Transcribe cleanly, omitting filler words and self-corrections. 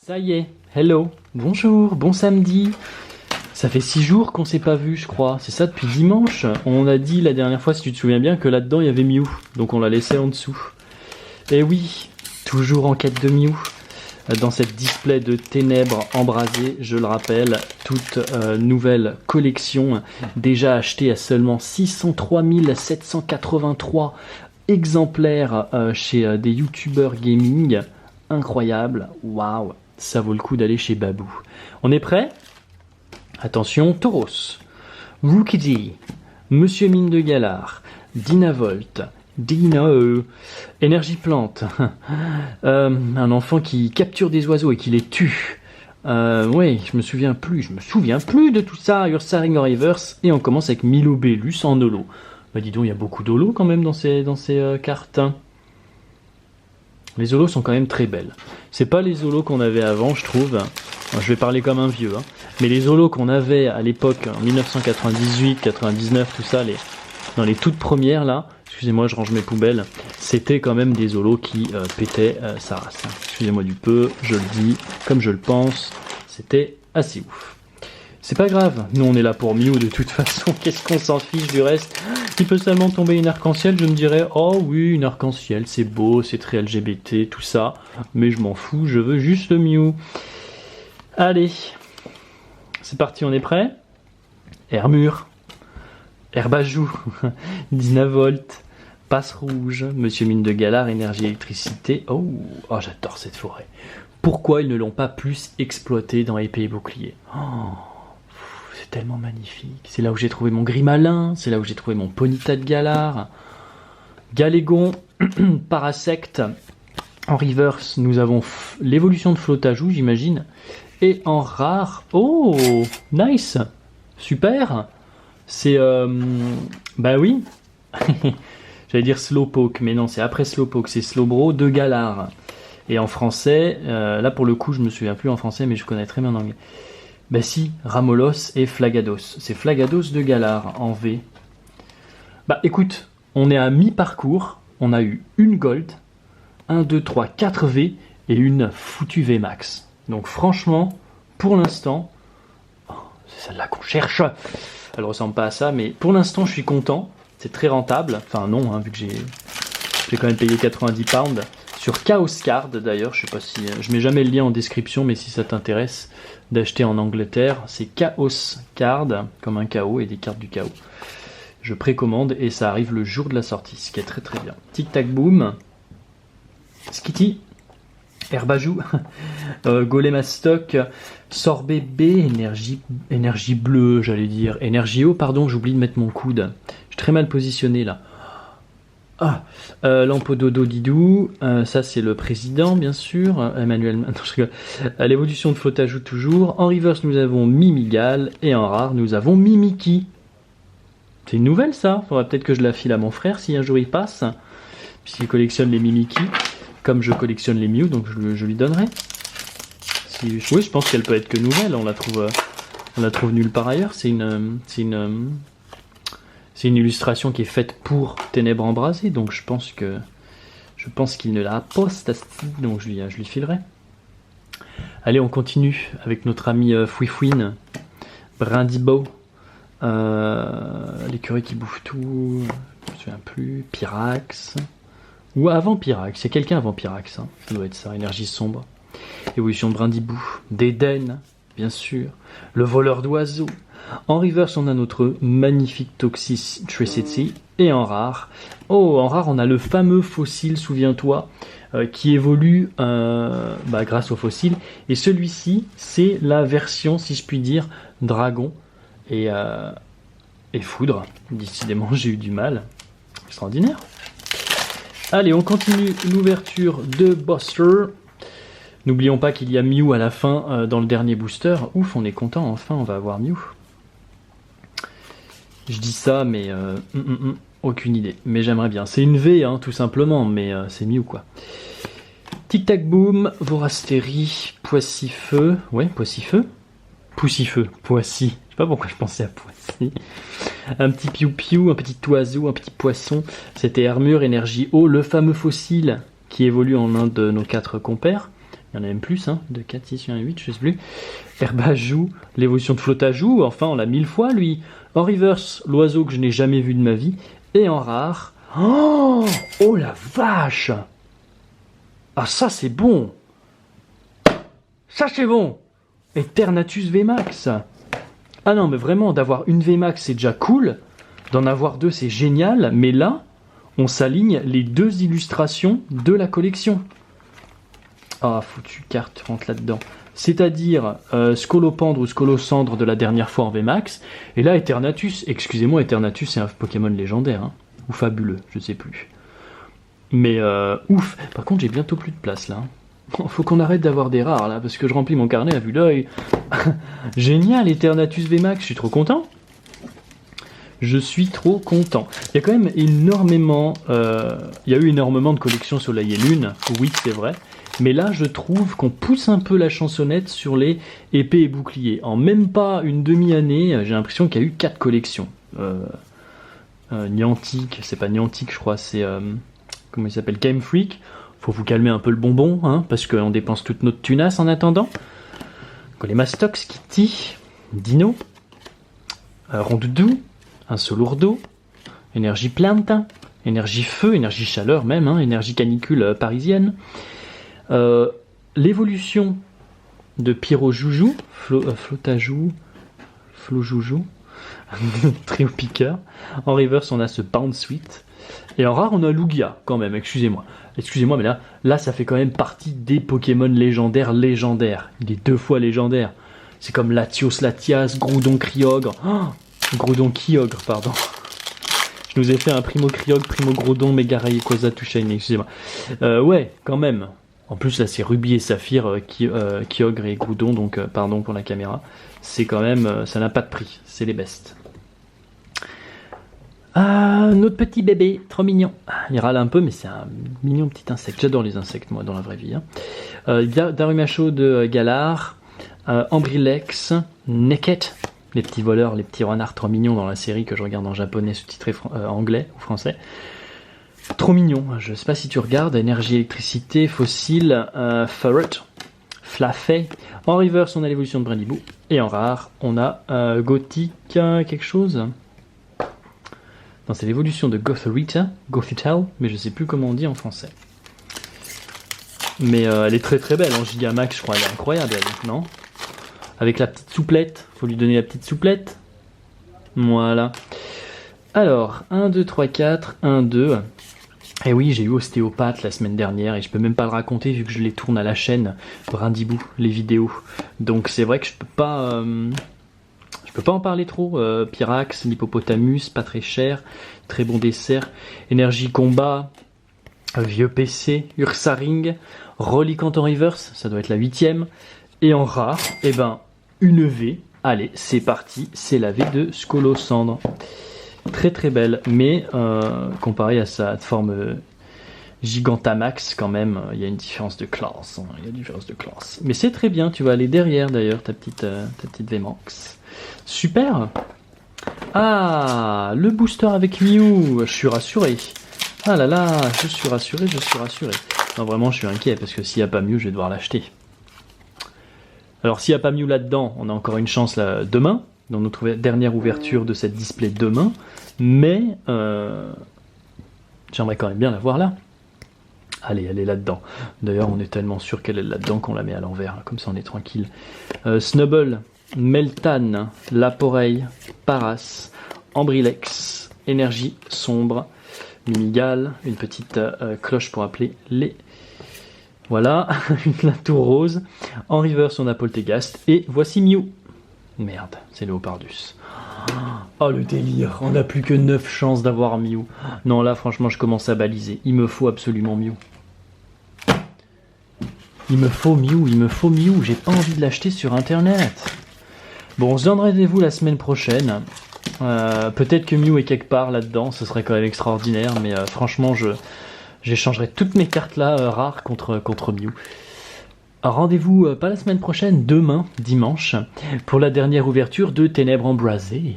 Ça y est, hello, bonjour, bon samedi. Ça fait 6 jours qu'on s'est pas vu, je crois. C'est ça depuis dimanche. On a dit la dernière fois, si tu te souviens bien, que là-dedans il y avait Mew. Donc on l'a laissé en dessous. Et oui, toujours en quête de Mew. Dans cette display de ténèbres embrasées, je le rappelle, toute nouvelle collection, déjà achetée à seulement 603 783 exemplaires chez des youtubeurs gaming. Incroyable, waouh, ça vaut le coup d'aller chez Babou. On est prêt ? Attention, Tauros, Rookidee, Monsieur Mine de Galard, Dynavolt, Dino, Énergie Plante, un enfant qui capture des oiseaux et qui les tue. Oui, je me souviens plus de tout ça. Ursaring en reverse, et on commence avec Milobellus en holo. Bah dis donc, il y a beaucoup d'holo quand même dans ces cartes. Les holos sont quand même très belles. C'est pas les holos qu'on avait avant, je trouve. Je vais parler comme un vieux, hein. Mais les holos qu'on avait à l'époque, en 1998, 99, tout ça, dans les toutes premières là, excusez-moi, je range mes poubelles, c'était quand même des holos qui pétaient sa race. Excusez-moi du peu, je le dis comme je le pense, c'était assez ouf. C'est pas grave, nous on est là pour Mew de toute façon, qu'est-ce qu'on s'en fiche du reste. Il peut seulement tomber une arc-en-ciel, je me dirais, oh oui, une arc-en-ciel, c'est beau, c'est très LGBT, tout ça, mais je m'en fous, je veux juste Mew. Allez, c'est parti, on est prêt ? Hermure, Herbajou, Dynavolt, Passe Rouge, Monsieur Mine de Galard, Énergie Électricité. Oh, j'adore cette forêt. Pourquoi ils ne l'ont pas plus exploité dans Épée et Bouclier ? C'est tellement magnifique. C'est là où j'ai trouvé mon Grimalin, c'est là où j'ai trouvé mon Ponyta de Galard. Galégon, Parasect. En reverse, nous avons l'évolution de Flotajou, j'imagine. Et en rare, oh, nice, super. C'est, bah oui, j'allais dire Slowpoke, mais non, c'est après Slowpoke, c'est Slowbro de Galard. Et en français, là pour le coup, je me souviens plus en français, mais je connais très bien en anglais. Bah si, Ramolos et Flagados. C'est Flagados de Galard en V. Bah écoute, on est à mi-parcours, on a eu une Gold, 1, 2, 3, 4 V et une foutue V Max. Donc franchement, pour l'instant, c'est celle-là qu'on cherche. Elle ressemble pas à ça, mais pour l'instant je suis content. C'est très rentable. Enfin non, hein, vu que j'ai quand même payé 90 pounds. Sur Chaos Card d'ailleurs, je sais pas si... Je mets jamais le lien en description, mais si ça t'intéresse d'acheter en Angleterre, c'est Chaos Card, comme un chaos et des cartes du chaos. Je précommande et ça arrive le jour de la sortie, ce qui est très très bien. Tic Tac Boom, Skitty, Herbajou, Golemastoc, Sorbet B, énergie bleue, j'allais dire. Énergie eau, pardon, j'oublie de mettre mon coude. Je suis très mal positionné là. Lampododo Didou, ça c'est le président bien sûr, Emmanuel, non, je rigole. L'évolution de Flotajou toujours. En reverse nous avons Mimigal et en rare nous avons Mimiki. C'est une nouvelle ça, faudrait peut-être que je la file à mon frère si un jour il passe, puisqu'il collectionne les Mimiki, comme je collectionne les Mew, donc je lui donnerai. Oui, je pense qu'elle peut être que nouvelle, on la trouve nulle part ailleurs, c'est une illustration qui est faite pour Ténèbres Embrasées, donc je pense qu'il ne la poste à style, donc je lui filerai. Allez, on continue avec notre ami Fouifouine, Brindibo, l'écureuil qui bouffe tout, je me souviens plus, Pyrax, ou avant Pyrax, c'est quelqu'un avant Pyrax, hein. Ça doit être ça, énergie sombre, évolution de Brindibou, d'Eden, bien sûr, le voleur d'oiseaux. En reverse, on a notre magnifique Toxicity. Et en rare, on a le fameux fossile, souviens-toi, qui évolue grâce au fossile. Et celui-ci, c'est la version, si je puis dire, dragon et foudre. Décidément, j'ai eu du mal. Extraordinaire. Allez, on continue l'ouverture de Buster. N'oublions pas qu'il y a Mew à la fin dans le dernier booster. Ouf, on est content, enfin, on va avoir Mew. Je dis ça, mais aucune idée. Mais j'aimerais bien. C'est une V, hein, tout simplement, mais c'est Mew, quoi. Tic Tac Boom, Vorastérie, Poissy-Feu. Ouais, Poissy-Feu. Poussy-Feu, Poissy. Je sais pas pourquoi je pensais à Poissy. Un petit piou-piou, un petit oiseau, un petit poisson. C'était Armure, Énergie Eau, le fameux fossile qui évolue en un de nos 4 compères. Il y en a même plus, hein, de 4, 6, 1, 8, je sais plus. Herbajou, l'évolution de Flotajou, enfin on l'a 1000 fois lui. En reverse, l'oiseau que je n'ai jamais vu de ma vie. Et en rare, oh la vache! Ah ça c'est bon! Ça c'est bon! Eternatus VMAX! Ah non mais vraiment, d'avoir une VMAX c'est déjà cool, d'en avoir deux c'est génial, mais là, on s'aligne les deux illustrations de la collection. Ah, foutu carte rentre là-dedans. C'est-à-dire Scolopendre ou Scolocendre de la dernière fois en VMAX, et là Eternatus. Excusez-moi, Eternatus c'est un Pokémon légendaire, hein, ou fabuleux, je sais plus. Mais ouf. Par contre, j'ai bientôt plus de place là. Faut qu'on arrête d'avoir des rares là, parce que je remplis mon carnet à vue d'œil. Génial, Eternatus VMAX, je suis trop content. Je suis trop content. Il y a quand même énormément... il y a eu énormément de collections Soleil et Lune, oui c'est vrai. Mais là je trouve qu'on pousse un peu la chansonnette sur les épées et boucliers. En même pas une demi-année, j'ai l'impression qu'il y a eu 4 collections. Niantic, c'est pas Niantic je crois, c'est... comment il s'appelle, Game Freak. Faut vous calmer un peu le bonbon, hein, parce qu'on dépense toute notre tunasse en attendant. Les Mastox, Kitty, Dino, Rondoudou, un Solourdo, énergie plante, énergie feu, énergie chaleur même, hein, énergie canicule parisienne. L'évolution de Pyrojoujou, Flotajou, Flojoujou, Trio Piqueur. En reverse, on a ce Bounce Sweet. Et en rare, on a Lugia, quand même, excusez-moi. Excusez-moi, mais là, ça fait quand même partie des Pokémon légendaires. Il est 2 fois légendaire. C'est comme Latios Latias, Groudon Kyogre. Oh, Groudon Kyogre, pardon. Je nous ai fait un Primo Kyogre, Primo Groudon, Mega Rayquaza Shiny, excusez-moi. Ouais, quand même. En plus, là, c'est Ruby et Saphir, Kyogre et Groudon, donc pardon pour la caméra. C'est quand même, ça n'a pas de prix. C'est les bestes. Ah, notre petit bébé, trop mignon. Il râle un peu, mais c'est un mignon petit insecte. J'adore les insectes, moi, dans la vraie vie. Hein. Darumacho de Galar, Ambrilex, Neket, les petits voleurs, les petits renards trop mignons dans la série que je regarde en japonais, sous-titré anglais ou français. Trop mignon. Je sais pas si tu regardes. Énergie, électricité, fossile, Ferret, Flaffet. En reverse, on a l'évolution de Brindibou. Et en rare, on a Gothic, quelque chose. Non, c'est l'évolution de Gothorita, mais je sais plus comment on dit en français. Mais elle est très très belle en Gigamax, je crois, elle est incroyable, elle, non? Avec la petite souplette, faut lui donner la petite souplette. Voilà. Alors, 1, 2, 3, 4, 1, 2. Et oui, j'ai eu Ostéopathe la semaine dernière, et je peux même pas le raconter vu que je les tourne à la chaîne Brindibou, les vidéos. Donc c'est vrai que je peux pas en parler trop. Pyrax, l'hippopotamus, pas très cher, très bon dessert. Énergie combat, vieux PC, Ursaring, Reliquant en reverse, ça doit être la 8ème. Et en rare, eh ben, une V. Allez, c'est parti, c'est la V de Scolocendre. Très très belle, mais comparé à sa forme Gigantamax, quand même, il y a une différence de classe. Hein, il y a une différence de classe. Mais c'est très bien, tu vas aller derrière d'ailleurs, ta petite VMAX. Super. Ah, le booster avec Mew, je suis rassuré. Ah là là, je suis rassuré. Non, vraiment, je suis inquiet, parce que s'il n'y a pas Mew, je vais devoir l'acheter. Alors, s'il n'y a pas Mew là-dedans, on a encore une chance là, demain, dans notre dernière ouverture de cette display demain, mais j'aimerais quand même bien la voir là. Allez, elle est là-dedans. D'ailleurs, on est tellement sûr qu'elle est là-dedans qu'on la met à l'envers, comme ça on est tranquille. Snubble, Meltan, Laporeille, Paras, Ambrilex, Énergie sombre, Mimigal, une petite cloche pour appeler les... Voilà, la tour rose. En reverse, on a Polteghast. Et voici Mew. Merde, c'est Léopardus. Oh le délire, on n'a plus que 9 chances d'avoir Mew. Non là franchement je commence à baliser. Il me faut absolument Mew. Il me faut Mew. J'ai pas envie de l'acheter sur internet. Bon, on se donne rendez-vous la semaine prochaine. Peut-être que Mew est quelque part là-dedans, ce serait quand même extraordinaire. Mais franchement j'échangerai toutes mes cartes là rares contre Mew. Rendez-vous pas la semaine prochaine, demain, dimanche, pour la dernière ouverture de Ténèbres Embrasées.